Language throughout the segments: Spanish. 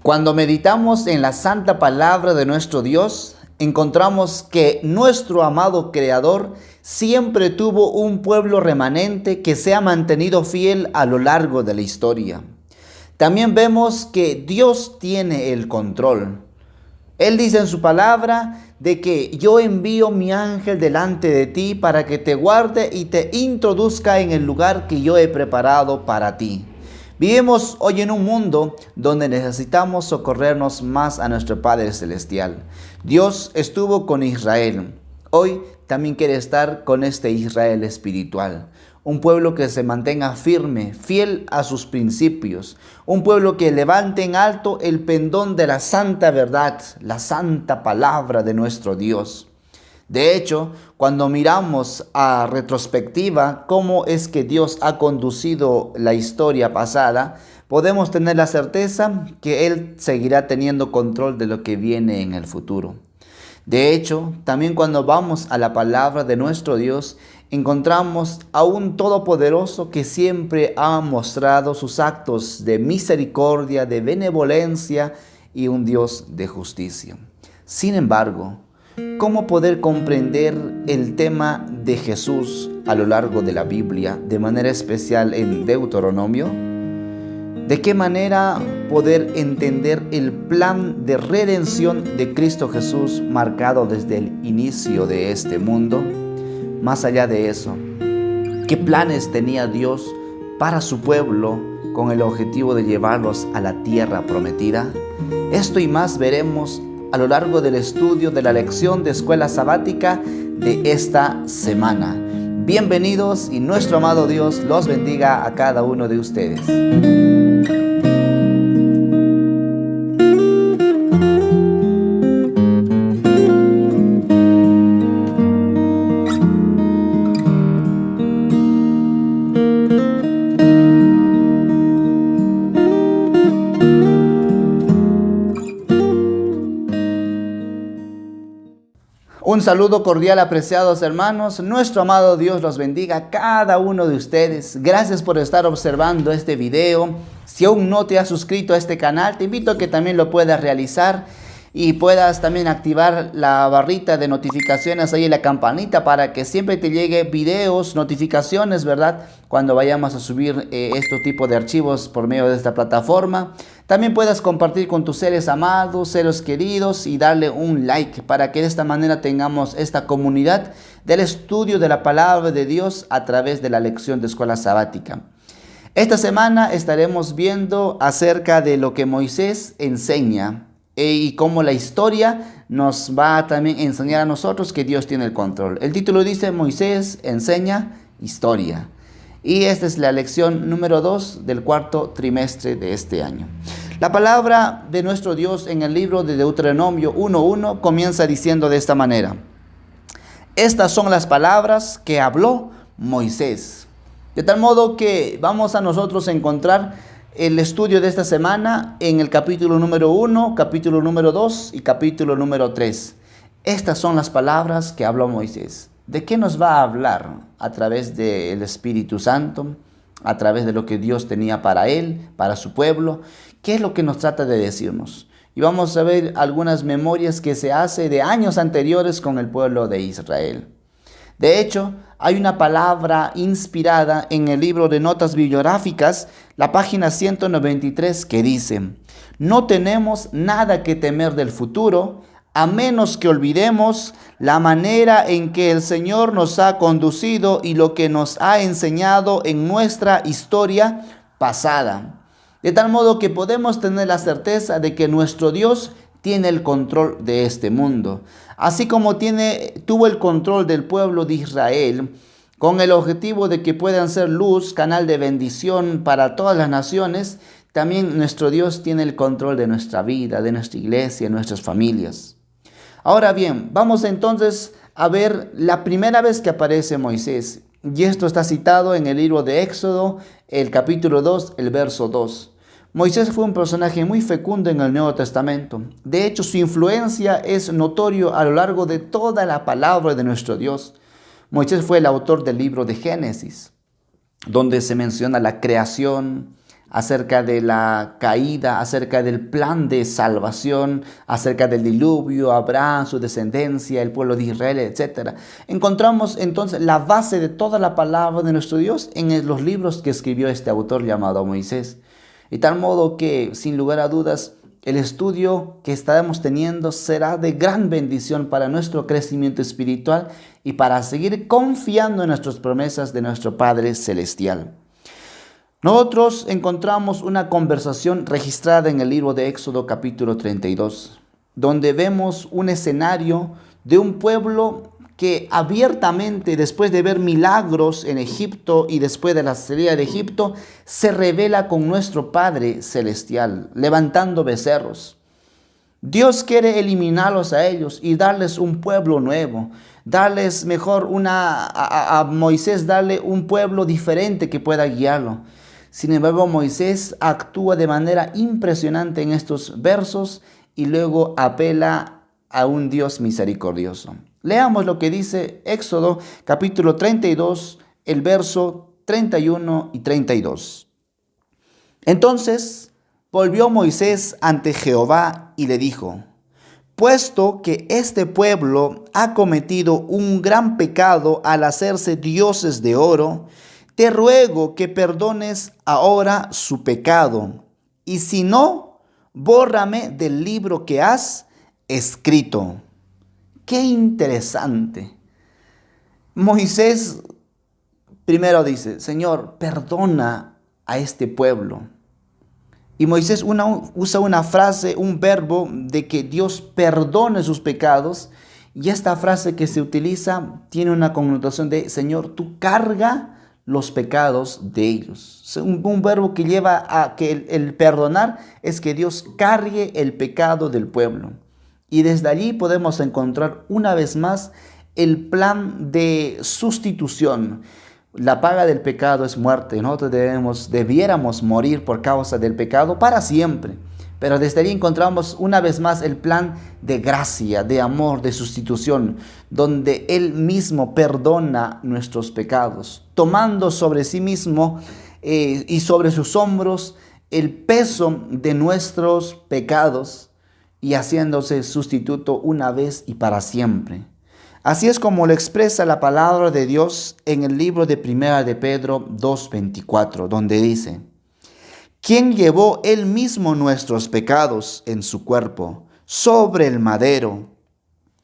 Cuando meditamos en la santa palabra de nuestro Dios, encontramos que nuestro amado Creador siempre tuvo un pueblo remanente que se ha mantenido fiel a lo largo de la historia. También vemos que Dios tiene el control. Él dice en su palabra de que yo envío mi ángel delante de ti para que te guarde y te introduzca en el lugar que yo he preparado para ti. Vivimos hoy en un mundo donde necesitamos socorrernos más a nuestro Padre Celestial. Dios estuvo con Israel. Hoy también quiere estar con este Israel espiritual. Un pueblo que se mantenga firme, fiel a sus principios. Un pueblo que levante en alto el pendón de la santa verdad, la santa palabra de nuestro Dios. De hecho, cuando miramos a retrospectiva cómo es que Dios ha conducido la historia pasada, podemos tener la certeza que Él seguirá teniendo control de lo que viene en el futuro. De hecho, también cuando vamos a la palabra de nuestro Dios, encontramos a un Todopoderoso que siempre ha mostrado sus actos de misericordia, de benevolencia y un Dios de justicia. Sin embargo, ¿cómo poder comprender el tema de Jesús a lo largo de la Biblia, de manera especial en Deuteronomio? ¿De qué manera poder entender el plan de redención de Cristo Jesús marcado desde el inicio de este mundo? Más allá de eso, ¿qué planes tenía Dios para su pueblo con el objetivo de llevarlos a la tierra prometida? Esto y más veremos a lo largo del estudio de la lección de escuela sabática de esta semana. Bienvenidos y nuestro amado Dios los bendiga a cada uno de ustedes. Un saludo cordial, apreciados hermanos. Nuestro amado Dios los bendiga a cada uno de ustedes. Gracias por estar observando este video. Si aún no te has suscrito a este canal, te invito a que también lo puedas realizar y puedas también activar la barrita de notificaciones ahí en la campanita para que siempre te llegue videos, notificaciones, ¿verdad? Cuando vayamos a subir este tipo de archivos por medio de esta plataforma. También puedas compartir con tus seres amados, seres queridos y darle un like para que de esta manera tengamos esta comunidad del estudio de la palabra de Dios a través de la lección de escuela sabática. Esta semana estaremos viendo acerca de lo que Moisés enseña y cómo la historia nos va también a enseñar a nosotros que Dios tiene el control. El título dice: Moisés enseña historia. Y esta es la lección número 2 del cuarto trimestre de este año. La palabra de nuestro Dios en el libro de Deuteronomio 1:1 comienza diciendo de esta manera: estas son las palabras que habló Moisés. De tal modo que vamos a nosotros a encontrar el estudio de esta semana en el capítulo número 1, capítulo número 2 y capítulo número 3. Estas son las palabras que habló Moisés. ¿De qué nos va a hablar? A través del Espíritu Santo, a través de lo que Dios tenía para él, para su pueblo. ¿Qué es lo que nos trata de decirnos? Y vamos a ver algunas memorias que se hace de años anteriores con el pueblo de Israel. De hecho, hay una palabra inspirada en el libro de notas bibliográficas, la página 193, que dice: no tenemos nada que temer del futuro, a menos que olvidemos la manera en que el Señor nos ha conducido y lo que nos ha enseñado en nuestra historia pasada. De tal modo que podemos tener la certeza de que nuestro Dios tiene el control de este mundo. Así como tuvo el control del pueblo de Israel, con el objetivo de que puedan ser luz, canal de bendición para todas las naciones, también nuestro Dios tiene el control de nuestra vida, de nuestra iglesia, de nuestras familias. Ahora bien, vamos entonces a ver la primera vez que aparece Moisés. Y esto está citado en el libro de Éxodo, el capítulo 2, el verso 2. Moisés fue un personaje muy fecundo en el Nuevo Testamento. De hecho, su influencia es notorio a lo largo de toda la palabra de nuestro Dios. Moisés fue el autor del libro de Génesis, donde se menciona la creación, acerca de la caída, acerca del plan de salvación, acerca del diluvio, Abraham, su descendencia, el pueblo de Israel, etc. Encontramos entonces la base de toda la palabra de nuestro Dios en los libros que escribió este autor llamado Moisés. De tal modo que, sin lugar a dudas, el estudio que estaremos teniendo será de gran bendición para nuestro crecimiento espiritual y para seguir confiando en nuestras promesas de nuestro Padre Celestial. Nosotros encontramos una conversación registrada en el libro de Éxodo capítulo 32, donde vemos un escenario de un pueblo que abiertamente, después de ver milagros en Egipto y después de la salida de Egipto, se revela con nuestro Padre Celestial, levantando becerros. Dios quiere eliminarlos a ellos y darles un pueblo nuevo, darles mejor a Moisés, darle un pueblo diferente que pueda guiarlo. Sin embargo, Moisés actúa de manera impresionante en estos versos y luego apela a un Dios misericordioso. Leamos lo que dice Éxodo capítulo 32, el verso 31 y 32. Entonces volvió Moisés ante Jehová y le dijo: puesto que este pueblo ha cometido un gran pecado al hacerse dioses de oro, te ruego que perdones ahora su pecado, y si no, bórrame del libro que has escrito. Qué interesante. Moisés primero dice: Señor, perdona a este pueblo. Y Moisés usa una frase, un verbo de que Dios perdone sus pecados. Y esta frase que se utiliza tiene una connotación de: Señor, tú carga los pecados de ellos. Un verbo que lleva a que el perdonar es que Dios cargue el pecado del pueblo. Y desde allí podemos encontrar una vez más el plan de sustitución. La paga del pecado es muerte. Nosotros debiéramos morir por causa del pecado para siempre. Pero desde allí encontramos una vez más el plan de gracia, de amor, de sustitución, donde Él mismo perdona nuestros pecados, tomando sobre sí mismo y sobre sus hombros el peso de nuestros pecados y haciéndose sustituto una vez y para siempre. Así es como lo expresa la palabra de Dios en el libro de Primera de Pedro 2:24, donde dice: quien llevó él mismo nuestros pecados en su cuerpo sobre el madero,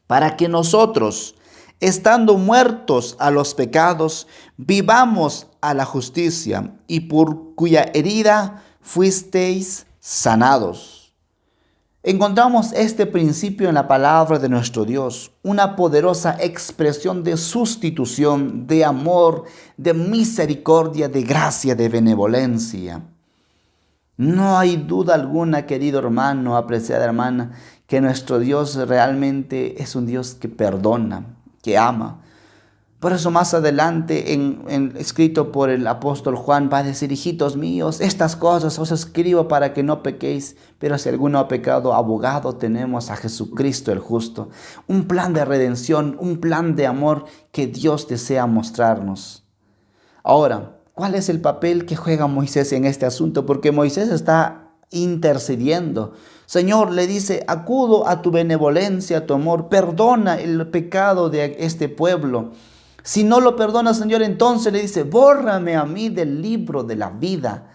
para que nosotros, estando muertos a los pecados, vivamos a la justicia, y por cuya herida fuisteis sanados. Encontramos este principio en la palabra de nuestro Dios, una poderosa expresión de sustitución, de amor, de misericordia, de gracia, de benevolencia. No hay duda alguna, querido hermano, apreciada hermana, que nuestro Dios realmente es un Dios que perdona, que ama. Por eso más adelante, escrito por el apóstol Juan, va a decir: hijitos míos, estas cosas os escribo para que no pequéis, pero si alguno ha pecado, abogado tenemos a Jesucristo el justo. Un plan de redención, un plan de amor que Dios desea mostrarnos. Ahora, ¿cuál es el papel que juega Moisés en este asunto? Porque Moisés está intercediendo. Señor, le dice: acudo a tu benevolencia, a tu amor, perdona el pecado de este pueblo. Si no lo perdona, Señor, entonces le dice: bórrame a mí del libro de la vida.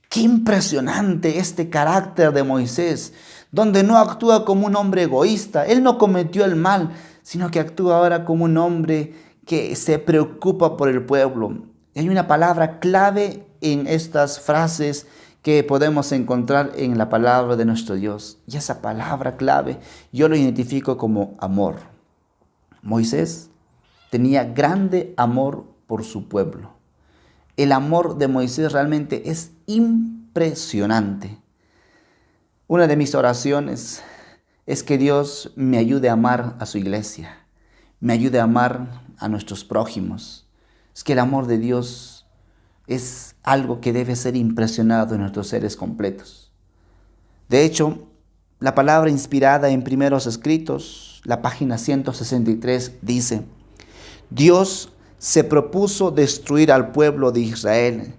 Qué impresionante este carácter de Moisés, donde no actúa como un hombre egoísta. Él no cometió el mal, sino que actúa ahora como un hombre que se preocupa por el pueblo. Hay una palabra clave en estas frases que podemos encontrar en la palabra de nuestro Dios. Y esa palabra clave yo lo identifico como amor. Moisés tenía grande amor por su pueblo. El amor de Moisés realmente es impresionante. Una de mis oraciones es que Dios me ayude a amar a su iglesia, me ayude a amar a nuestros prójimos. Es que el amor de Dios es algo que debe ser impresionado en nuestros seres completos. De hecho, la palabra inspirada en Primeros Escritos, la página 163, dice: Dios se propuso destruir al pueblo de Israel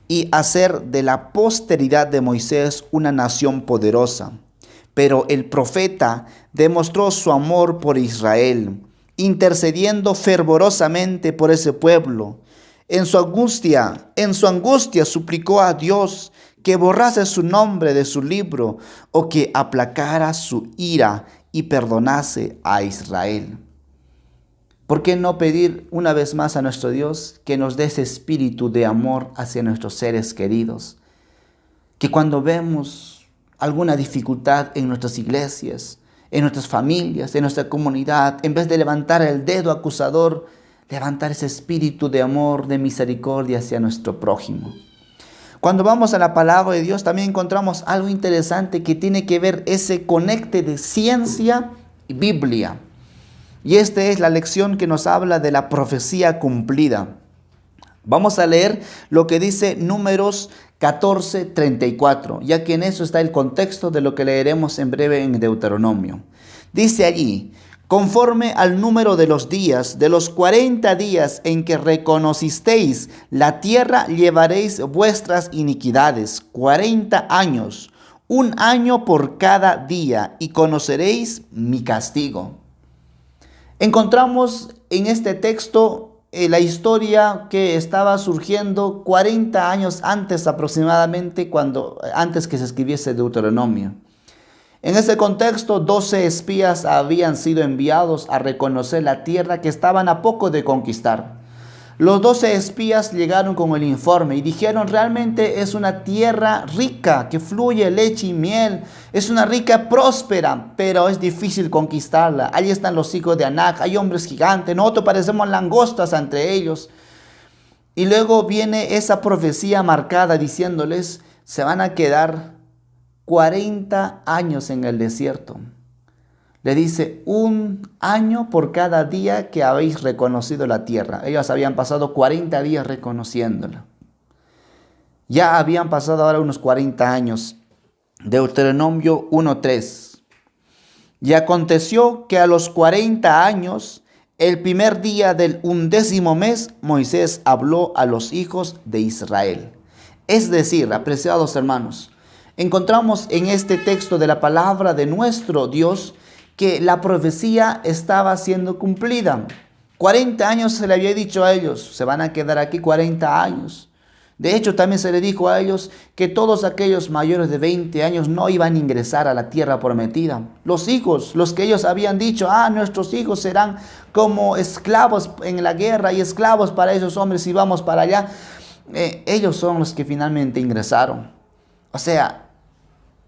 y hacer de la posteridad de Moisés una nación poderosa. Pero el profeta demostró su amor por Israel, intercediendo fervorosamente por ese pueblo. En su angustia suplicó a Dios que borrase su nombre de su libro o que aplacara su ira y perdonase a Israel. ¿Por qué no pedir una vez más a nuestro Dios que nos dé ese espíritu de amor hacia nuestros seres queridos? Que cuando vemos alguna dificultad en nuestras iglesias, en nuestras familias, en nuestra comunidad, en vez de levantar el dedo acusador, levantar ese espíritu de amor, de misericordia hacia nuestro prójimo. Cuando vamos a la palabra de Dios también encontramos algo interesante que tiene que ver ese conecte de ciencia y Biblia. Y esta es la lección que nos habla de la profecía cumplida. Vamos a leer lo que dice Números 14:34, ya que en eso está el contexto de lo que leeremos en breve en Deuteronomio. Dice allí: conforme al número de los días, de los 40 días en que reconocisteis la tierra, llevaréis vuestras iniquidades, 40 años, un año por cada día, y conoceréis mi castigo. Encontramos en este texto la historia que estaba surgiendo 40 años antes aproximadamente, antes que se escribiese Deuteronomio. En ese contexto, 12 espías habían sido enviados a reconocer la tierra que estaban a poco de conquistar. Los 12 espías llegaron con el informe y dijeron: realmente es una tierra rica, que fluye leche y miel. Es una rica próspera, pero es difícil conquistarla. Allí están los hijos de Anac, hay hombres gigantes, nosotros parecemos langostas entre ellos. Y luego viene esa profecía marcada diciéndoles: se van a quedar 40 años en el desierto. Le dice: un año por cada día que habéis reconocido la tierra. Ellos habían pasado 40 días reconociéndola. Ya habían pasado ahora unos 40 años. Deuteronomio 1:3. Y aconteció que a los 40 años, el primer día del 11º mes, Moisés habló a los hijos de Israel. Es decir, apreciados hermanos, encontramos en este texto de la palabra de nuestro Dios que la profecía estaba siendo cumplida. 40 años se le había dicho a ellos: se van a quedar aquí 40 años. De hecho, también se le dijo a ellos que todos aquellos mayores de 20 años no iban a ingresar a la tierra prometida. Los hijos, los que ellos habían dicho: nuestros hijos serán como esclavos en la guerra y esclavos para esos hombres si vamos para allá. Ellos son los que finalmente ingresaron. O sea,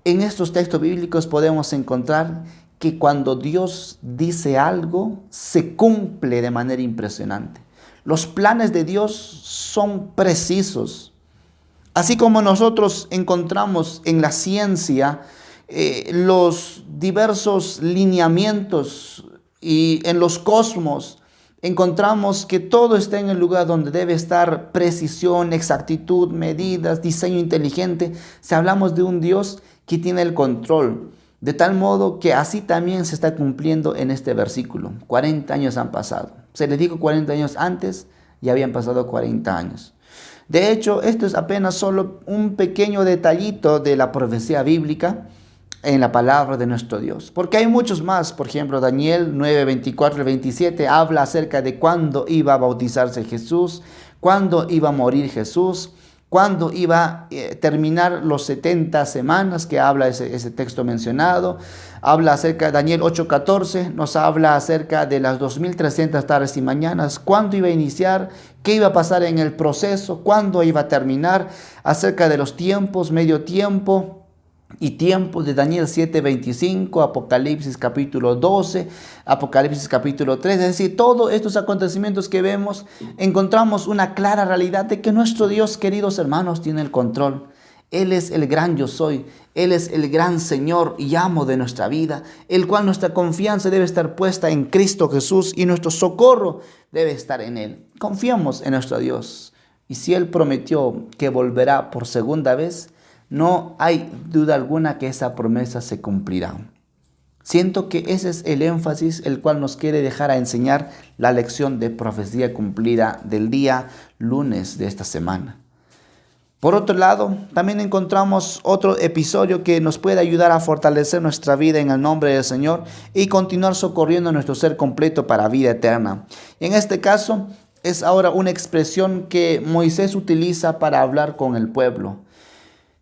en estos textos bíblicos podemos encontrar que cuando Dios dice algo, se cumple de manera impresionante. Los planes de Dios son precisos. Así como nosotros encontramos en la ciencia los diversos lineamientos y en los cosmos, encontramos que todo está en el lugar donde debe estar: precisión, exactitud, medidas, diseño inteligente. Si hablamos de un Dios que tiene el control, de tal modo que así también se está cumpliendo en este versículo. 40 años han pasado. Se les dijo 40 años antes, ya habían pasado 40 años. De hecho, esto es apenas solo un pequeño detallito de la profecía bíblica en la palabra de nuestro Dios. Porque hay muchos más. Por ejemplo, Daniel 9, 24 y 27 habla acerca de cuándo iba a bautizarse Jesús, cuándo iba a morir Jesús, cuándo iba a terminar los 70 semanas que habla ese texto mencionado. Habla acerca de Daniel 8:14, nos habla acerca de las 2300 tardes y mañanas, cuándo iba a iniciar, qué iba a pasar en el proceso, cuándo iba a terminar, acerca de los tiempos, medio tiempo y tiempo de Daniel 7:25, Apocalipsis capítulo 12, Apocalipsis capítulo 3. Es decir, todos estos acontecimientos que vemos, encontramos una clara realidad de que nuestro Dios, queridos hermanos, tiene el control. Él es el gran yo soy, Él es el gran Señor y amo de nuestra vida, el cual nuestra confianza debe estar puesta en Cristo Jesús y nuestro socorro debe estar en Él. Confiamos en nuestro Dios, y si Él prometió que volverá por segunda vez, no hay duda alguna que esa promesa se cumplirá. Siento que ese es el énfasis el cual nos quiere dejar a enseñar la lección de profecía cumplida del día lunes de esta semana. Por otro lado, también encontramos otro episodio que nos puede ayudar a fortalecer nuestra vida en el nombre del Señor y continuar socorriendo nuestro ser completo para vida eterna. Y en este caso es ahora una expresión que Moisés utiliza para hablar con el pueblo.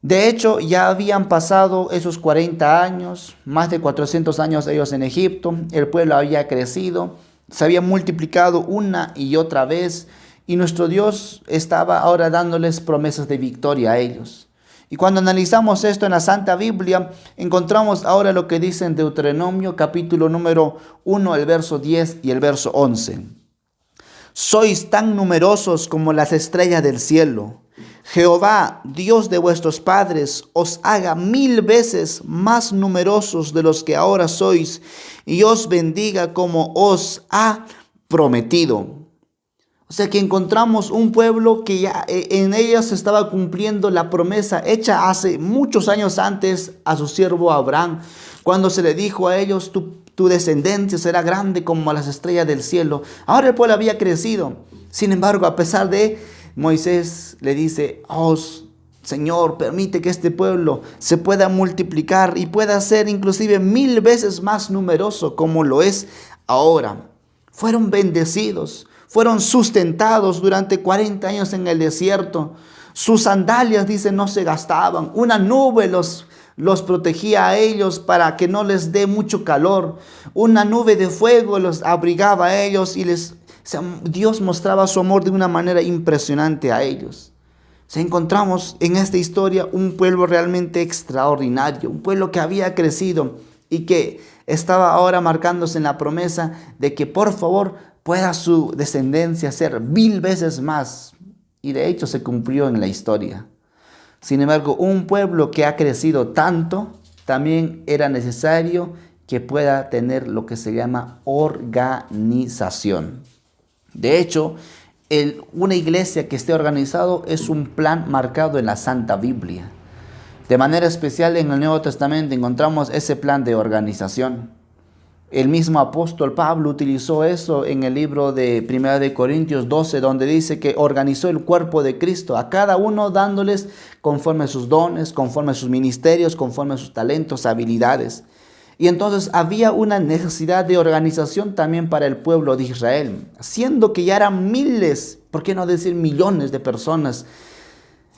De hecho, ya habían pasado esos 40 años, más de 400 años ellos en Egipto, el pueblo había crecido, se había multiplicado una y otra vez, y nuestro Dios estaba ahora dándoles promesas de victoria a ellos. Y cuando analizamos esto en la Santa Biblia, encontramos ahora lo que dice en Deuteronomio capítulo número 1, el verso 10 y el verso 11. Sois tan numerosos como las estrellas del cielo. Jehová, Dios de vuestros padres, os haga 1000 veces más numerosos de los que ahora sois, y os bendiga como os ha prometido. O sea que encontramos un pueblo que ya en ellos se estaba cumpliendo la promesa hecha hace muchos años antes a su siervo Abraham, cuando se le dijo a ellos, tu descendencia será grande como las estrellas del cielo. Ahora el pueblo había crecido. Sin embargo, a pesar de Moisés le dice, Señor, permite que este pueblo se pueda multiplicar y pueda ser inclusive 1000 veces más numeroso como lo es ahora. Fueron bendecidos. Fueron sustentados durante 40 años en el desierto. Sus sandalias, dice, no se gastaban. Una nube los protegía a ellos para que no les dé mucho calor. Una nube de fuego los abrigaba a ellos y Dios mostraba su amor de una manera impresionante a ellos. Encontramos en esta historia un pueblo realmente extraordinario, un pueblo que había crecido y que estaba ahora marcándose en la promesa de que por favor pueda su descendencia ser 1000 veces más. Y de hecho se cumplió en la historia. Sin embargo, un pueblo que ha crecido tanto, también era necesario que pueda tener lo que se llama organización. De hecho, una iglesia que esté organizado es un plan marcado en la Santa Biblia. De manera especial en el Nuevo Testamento encontramos ese plan de organización. El mismo apóstol Pablo utilizó eso en el libro de 1 de Corintios 12, donde dice que organizó el cuerpo de Cristo, a cada uno dándoles conforme a sus dones, conforme a sus ministerios, conforme a sus talentos, habilidades. Y entonces había una necesidad de organización también para el pueblo de Israel, siendo que ya eran miles, ¿por qué no decir millones de personas?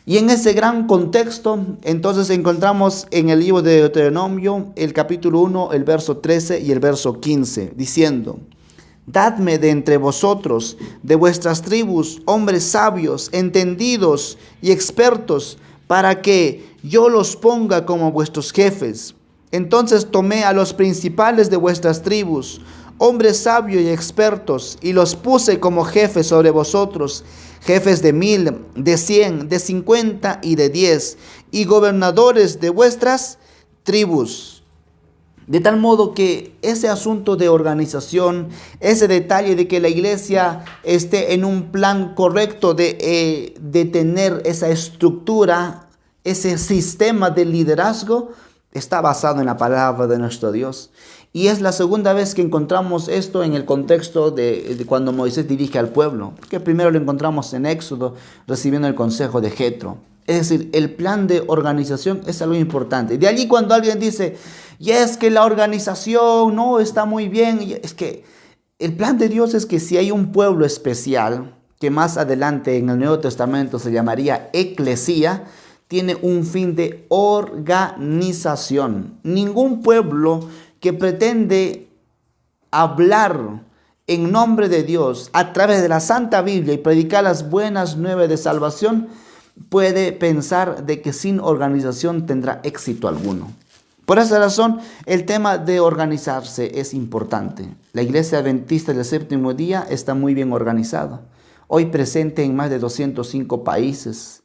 Y en ese gran contexto, entonces encontramos en el libro de Deuteronomio, el capítulo 1, el verso 13 y el verso 15, diciendo, dadme de entre vosotros, de vuestras tribus, hombres sabios, entendidos y expertos, para que yo los ponga como vuestros jefes. Entonces tomé a los principales de vuestras tribus, hombres sabios y expertos, y los puse como jefes sobre vosotros, jefes de 1000, de 100, de 50 y de 10, y gobernadores de vuestras tribus. De tal modo que ese asunto de organización, ese detalle de que la iglesia esté en un plan correcto de tener esa estructura, ese sistema de liderazgo, está basado en la palabra de nuestro Dios. Y es la segunda vez que encontramos esto en el contexto de cuando Moisés dirige al pueblo. Porque primero lo encontramos en Éxodo, recibiendo el consejo de Jetro. Es decir, el plan de organización es algo importante. De allí cuando alguien dice, y es que la organización no está muy bien. Es que el plan de Dios es que si hay un pueblo especial, que más adelante en el Nuevo Testamento se llamaría eclesía, tiene un fin de organización. Ningún pueblo que pretende hablar en nombre de Dios a través de la Santa Biblia y predicar las buenas nuevas de salvación puede pensar de que sin organización tendrá éxito alguno. Por esa razón, el tema de organizarse es importante. La Iglesia Adventista del Séptimo Día está muy bien organizada. Hoy presente en más de 205 países.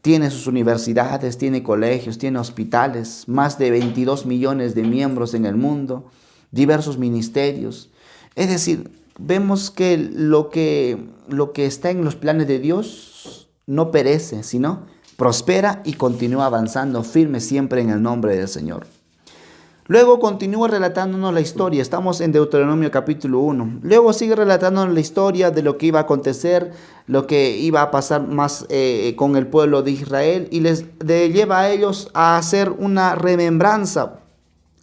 Tiene sus universidades, tiene colegios, tiene hospitales, más de 22 millones de miembros en el mundo, diversos ministerios. Es decir, vemos que lo que está en los planes de Dios no perece, sino prospera y continúa avanzando firme siempre en el nombre del Señor. Luego continúa relatándonos la historia. Estamos en Deuteronomio capítulo 1. Luego sigue relatándonos la historia de lo que iba a acontecer, lo que iba a pasar más con el pueblo de Israel, y lleva a ellos a hacer una remembranza.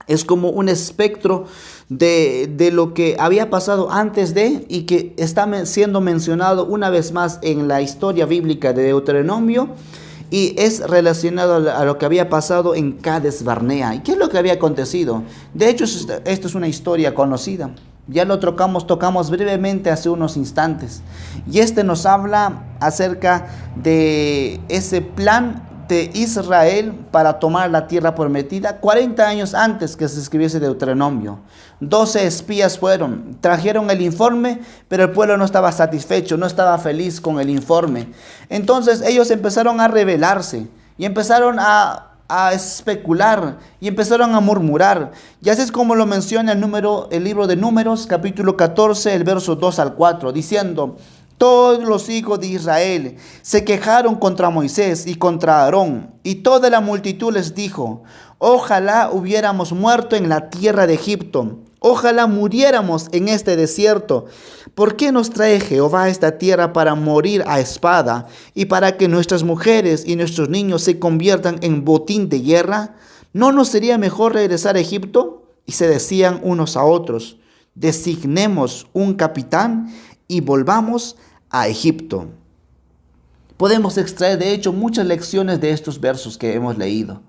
Es como un espectro de lo que había pasado antes de, y que está siendo mencionado una vez más en la historia bíblica de Deuteronomio. Y es relacionado a lo que había pasado en Cades Barnea. ¿Y qué es lo que había acontecido? De hecho, esto es una historia conocida. Ya lo tocamos brevemente hace unos instantes. Y este nos habla acerca de ese plan de Israel para tomar la tierra prometida 40 años antes que se escribiese Deuteronomio. 12 espías fueron, trajeron el informe, pero el pueblo no estaba satisfecho, no estaba feliz con el informe. Entonces ellos empezaron a rebelarse y empezaron a especular y empezaron a murmurar. Y así es como lo menciona el libro de Números, capítulo 14, el verso 2 al 4, diciendo: todos los hijos de Israel se quejaron contra Moisés y contra Aarón, y toda la multitud les dijo: ojalá hubiéramos muerto en la tierra de Egipto, ojalá muriéramos en este desierto. ¿Por qué nos trae Jehová a esta tierra para morir a espada y para que nuestras mujeres y nuestros niños se conviertan en botín de guerra? ¿No nos sería mejor regresar a Egipto? Y se decían unos a otros: designemos un capitán y volvamos a Egipto. Podemos extraer de hecho muchas lecciones de estos versos que hemos leído.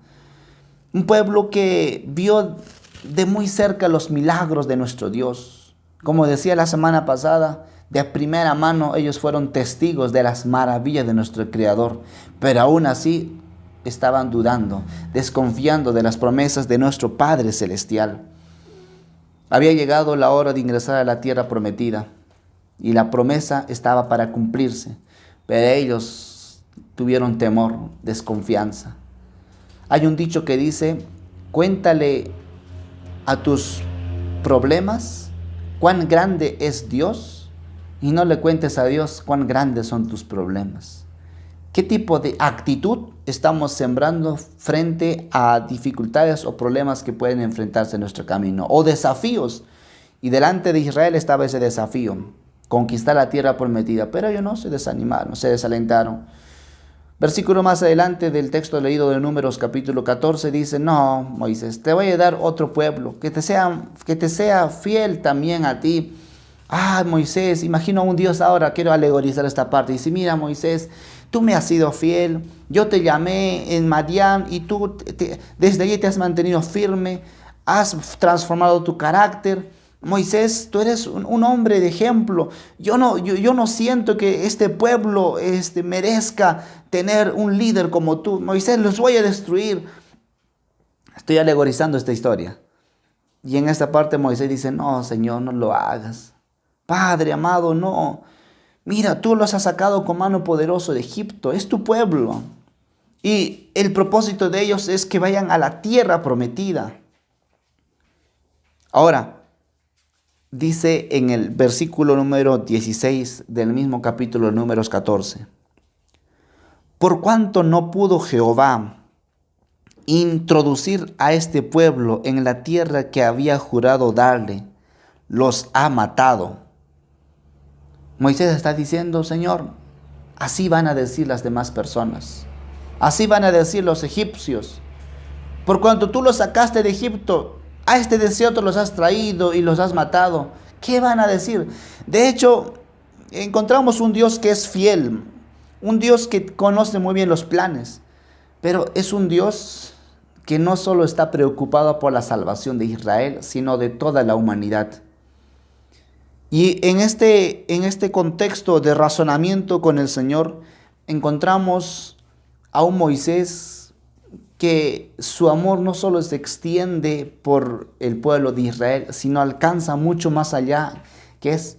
Un pueblo que vio de muy cerca los milagros de nuestro Dios. Como decía la semana pasada, de primera mano ellos fueron testigos de las maravillas de nuestro Creador, pero aún así estaban dudando, desconfiando de las promesas de nuestro Padre Celestial. Había llegado la hora de ingresar a la tierra prometida, y la promesa estaba para cumplirse, pero ellos tuvieron temor, desconfianza. Hay un dicho que dice: cuéntale a tus problemas cuán grande es Dios, y no le cuentes a Dios cuán grandes son tus problemas. ¿Qué tipo de actitud estamos sembrando frente a dificultades o problemas que pueden enfrentarse en nuestro camino, o desafíos? Y delante de Israel estaba ese desafío: conquistar la tierra prometida, pero ellos no se desanimaron, se desalentaron. Versículo más adelante del texto leído de Números capítulo 14 dice: no, Moisés, te voy a dar otro pueblo que te sea fiel también a ti. Moisés, imagino a un Dios ahora, quiero alegorizar esta parte. Dice: mira, Moisés, tú me has sido fiel, yo te llamé en Madián y tú desde allí te has mantenido firme, has transformado tu carácter. Moisés, tú eres un hombre de ejemplo. Yo no siento que este pueblo merezca tener un líder como tú. Moisés, los voy a destruir. Estoy alegorizando esta historia. Y en esta parte Moisés dice: no, Señor, no lo hagas. Padre amado, no. Mira, tú los has sacado con mano poderosa de Egipto. Es tu pueblo. Y el propósito de ellos es que vayan a la tierra prometida. Ahora, dice en el versículo número 16 del mismo capítulo de Números 14: por cuanto no pudo Jehová introducir a este pueblo en la tierra que había jurado darle, los ha matado. Moisés está diciendo: Señor, así van a decir las demás personas, así van a decir los egipcios. Por cuanto tú los sacaste de Egipto, a este desierto los has traído y los has matado. ¿Qué van a decir? De hecho, encontramos un Dios que es fiel, un Dios que conoce muy bien los planes, pero es un Dios que no solo está preocupado por la salvación de Israel, sino de toda la humanidad. Y en este contexto de razonamiento con el Señor, encontramos a un Moisés que su amor no solo se extiende por el pueblo de Israel, sino alcanza mucho más allá, que es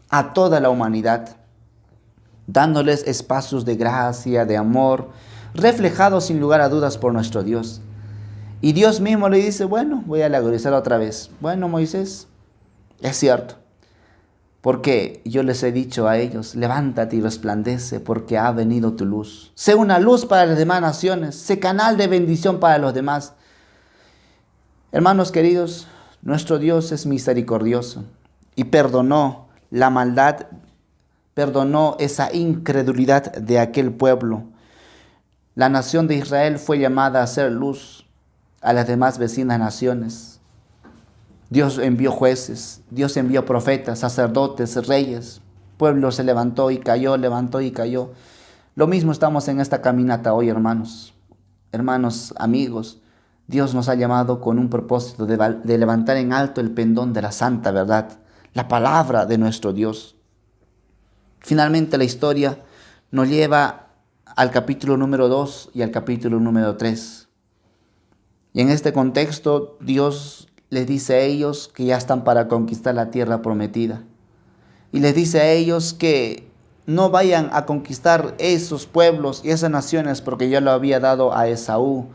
a toda la humanidad, dándoles espacios de gracia, de amor, reflejados sin lugar a dudas por nuestro Dios. Y Dios mismo le dice: bueno, voy a alegorizar otra vez. Bueno, Moisés, es cierto, porque yo les he dicho a ellos: levántate y resplandece, porque ha venido tu luz. Sé una luz para las demás naciones, sé canal de bendición para los demás. Hermanos queridos, nuestro Dios es misericordioso y perdonó la maldad, perdonó esa incredulidad de aquel pueblo. La nación de Israel fue llamada a ser luz a las demás vecinas naciones. Dios envió jueces, Dios envió profetas, sacerdotes, reyes. Pueblo se levantó y cayó, levantó y cayó. Lo mismo estamos en esta caminata hoy, hermanos. Hermanos, amigos, Dios nos ha llamado con un propósito de levantar en alto el pendón de la santa verdad, la palabra de nuestro Dios. Finalmente la historia nos lleva al capítulo número 2 y al capítulo número 3. Y en este contexto Dios les dice a ellos que ya están para conquistar la tierra prometida. Y les dice a ellos que no vayan a conquistar esos pueblos y esas naciones porque ya lo había dado a Esaú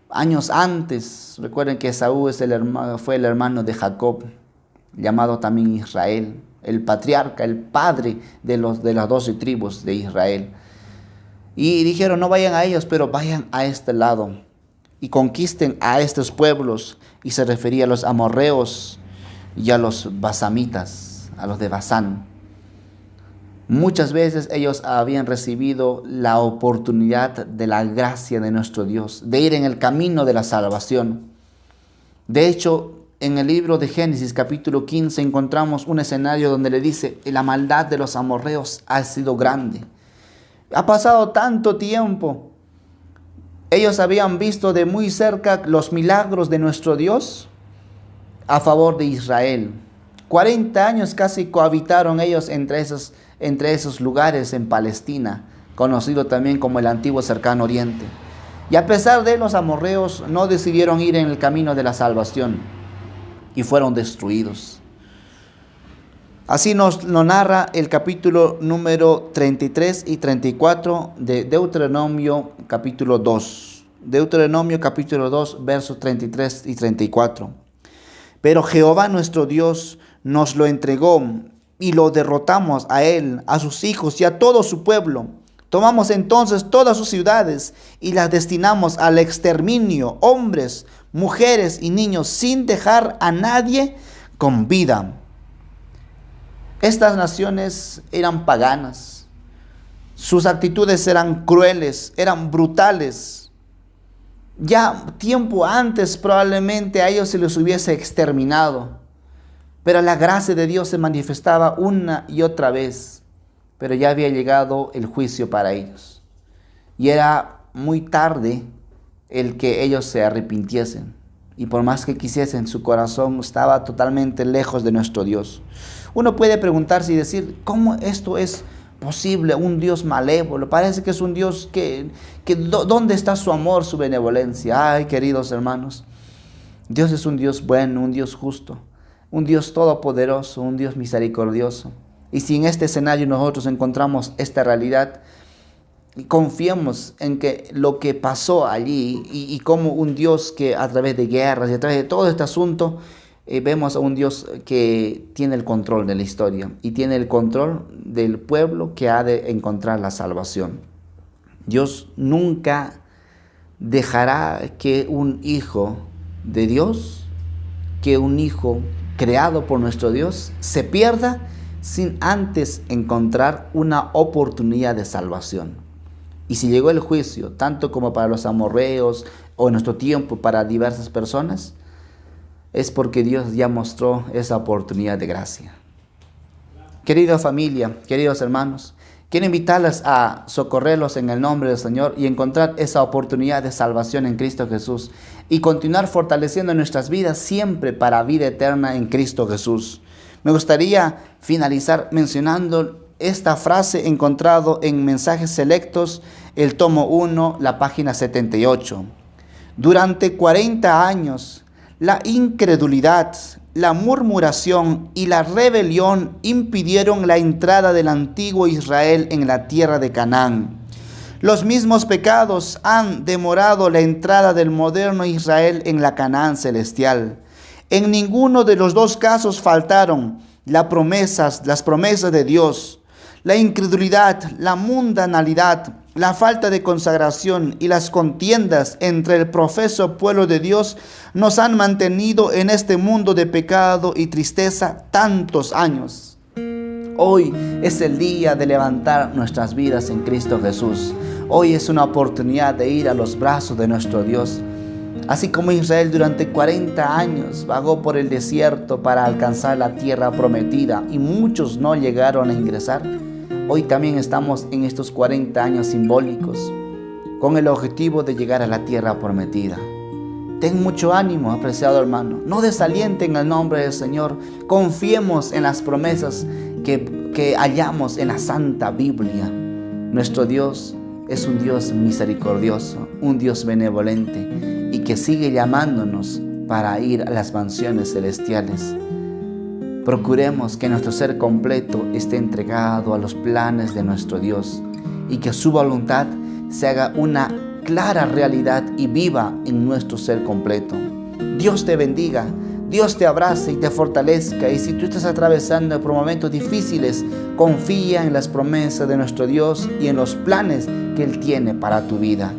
años antes. Recuerden que Esaú fue el hermano de Jacob, llamado también Israel, el patriarca, el padre de las 12 tribus de Israel. Y dijeron, no vayan a ellos, pero vayan a este lado y conquisten a estos pueblos. Y se refería a los amorreos y a los basamitas, a los de Basán. Muchas veces ellos habían recibido la oportunidad de la gracia de nuestro Dios, de ir en el camino de la salvación. De hecho, en el libro de Génesis capítulo 15 encontramos un escenario donde le dice, la maldad de los amorreos ha sido grande. Ha pasado tanto tiempo. Ellos habían visto de muy cerca los milagros de nuestro Dios a favor de Israel. 40 años casi cohabitaron ellos entre esos lugares en Palestina, conocido también como el antiguo cercano oriente. Y a pesar de los amorreos, no decidieron ir en el camino de la salvación y fueron destruidos. Así nos lo narra el capítulo número 33 y 34 de Deuteronomio capítulo 2. Deuteronomio capítulo 2, versos 33 y 34. Pero Jehová nuestro Dios nos lo entregó y lo derrotamos a él, a sus hijos y a todo su pueblo. Tomamos entonces todas sus ciudades y las destinamos al exterminio, hombres, mujeres y niños, sin dejar a nadie con vida. Estas naciones eran paganas, sus actitudes eran crueles, eran brutales. Ya tiempo antes probablemente a ellos se les hubiese exterminado, pero la gracia de Dios se manifestaba una y otra vez, pero ya había llegado el juicio para ellos. Y era muy tarde el que ellos se arrepintiesen. Y por más que quisiesen, su corazón estaba totalmente lejos de nuestro Dios. Uno puede preguntarse y decir, ¿cómo esto es posible? Un Dios malévolo. Parece que es un Dios ¿dónde está su amor, su benevolencia? Ay, queridos hermanos, Dios es un Dios bueno, un Dios justo, un Dios todopoderoso, un Dios misericordioso. Y si en este escenario nosotros encontramos esta realidad, confiemos en que lo que pasó allí y como un Dios que a través de guerras y a través de todo este asunto, vemos a un Dios que tiene el control de la historia y tiene el control del pueblo que ha de encontrar la salvación. Dios nunca dejará que un hijo de Dios, que un hijo creado por nuestro Dios, se pierda sin antes encontrar una oportunidad de salvación. Y si llegó el juicio, tanto como para los amorreos o en nuestro tiempo para diversas personas, es porque Dios ya mostró esa oportunidad de gracia. Querida familia, queridos hermanos, quiero invitarles a socorrerlos en el nombre del Señor y encontrar esa oportunidad de salvación en Cristo Jesús y continuar fortaleciendo nuestras vidas siempre para vida eterna en Cristo Jesús. Me gustaría finalizar mencionando esta frase encontrado en Mensajes Selectos, el tomo 1, la página 78. Durante 40 años, la incredulidad, la murmuración y la rebelión impidieron la entrada del antiguo Israel en la tierra de Canaán. Los mismos pecados han demorado la entrada del moderno Israel en la Canaán celestial. En ninguno de los dos casos faltaron las promesas de Dios. La incredulidad, la mundanalidad La falta de consagración y las contiendas entre el profeso pueblo de Dios nos han mantenido en este mundo de pecado y tristeza tantos años. Hoy es el día de levantar nuestras vidas en Cristo Jesús. Hoy es una oportunidad de ir a los brazos de nuestro Dios. Así como Israel durante 40 años vagó por el desierto para alcanzar la tierra prometida y muchos no llegaron a ingresar, hoy también estamos en estos 40 años simbólicos con el objetivo de llegar a la tierra prometida. Ten mucho ánimo, apreciado hermano. No desaliente en el nombre del Señor. Confiemos en las promesas que hallamos en la Santa Biblia. Nuestro Dios es un Dios misericordioso, un Dios benevolente y que sigue llamándonos para ir a las mansiones celestiales. Procuremos que nuestro ser completo esté entregado a los planes de nuestro Dios y que su voluntad se haga una clara realidad y viva en nuestro ser completo. Dios te bendiga, Dios te abrace y te fortalezca. Y si tú estás atravesando por momentos difíciles, confía en las promesas de nuestro Dios y en los planes que Él tiene para tu vida.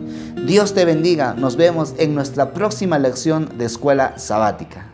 Dios te bendiga. Nos vemos en nuestra próxima lección de Escuela Sabática.